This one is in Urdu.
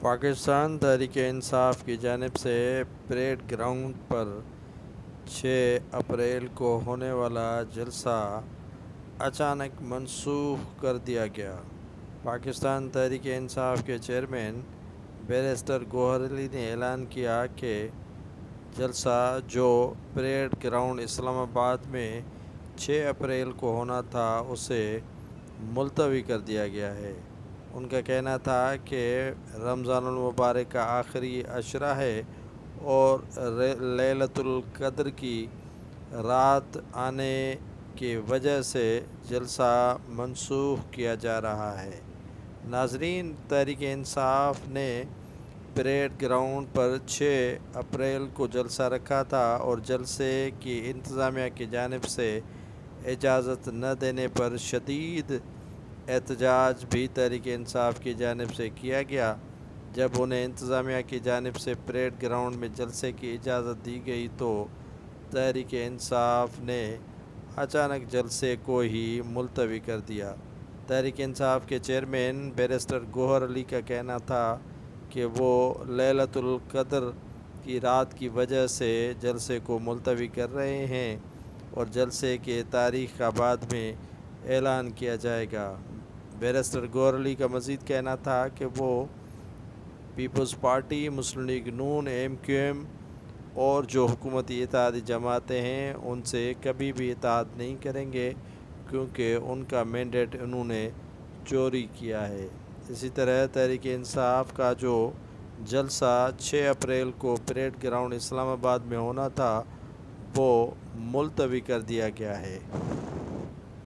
پاکستان تحریک انصاف کی جانب سے پریڈ گراؤنڈ پر 6 اپریل کو ہونے والا جلسہ اچانک منسوخ کر دیا گیا۔ پاکستان تحریک انصاف کے چیئرمین بیرسٹر گوہر علی نے اعلان کیا کہ جلسہ جو پریڈ گراؤنڈ اسلام آباد میں 6 اپریل کو ہونا تھا اسے ملتوی کر دیا گیا ہے۔ ان کا کہنا تھا کہ رمضان المبارک کا آخری عشرہ ہے اور لیلۃ القدر کی رات آنے کی وجہ سے جلسہ منسوخ کیا جا رہا ہے۔ ناظرین، تحریک انصاف نے پریڈ گراؤنڈ پر 6 اپریل کو جلسہ رکھا تھا اور جلسے کی انتظامیہ کی جانب سے اجازت نہ دینے پر شدید احتجاج بھی تحریک انصاف کی جانب سے کیا گیا۔ جب انہیں انتظامیہ کی جانب سے پریڈ گراؤنڈ میں جلسے کی اجازت دی گئی تو تحریک انصاف نے اچانک جلسے کو ہی ملتوی کر دیا۔ تحریک انصاف کے چیئرمین بیرسٹر گوہر علی کا کہنا تھا کہ وہ لیلۃ القدر کی رات کی وجہ سے جلسے کو ملتوی کر رہے ہیں اور جلسے کے تاریخ کا بعد میں اعلان کیا جائے گا۔ بیرسٹر گوہر علی کا مزید کہنا تھا کہ وہ پیپلز پارٹی، مسلم لیگ نون، MQM اور جو حکومتی اتحادی جماعتیں ہیں ان سے کبھی بھی اتحاد نہیں کریں گے کیونکہ ان کا مینڈیٹ انہوں نے چوری کیا ہے۔ اسی طرح تحریک انصاف کا جو جلسہ 6 اپریل کو پریڈ گراؤنڈ اسلام آباد میں ہونا تھا وہ ملتوی کر دیا گیا ہے۔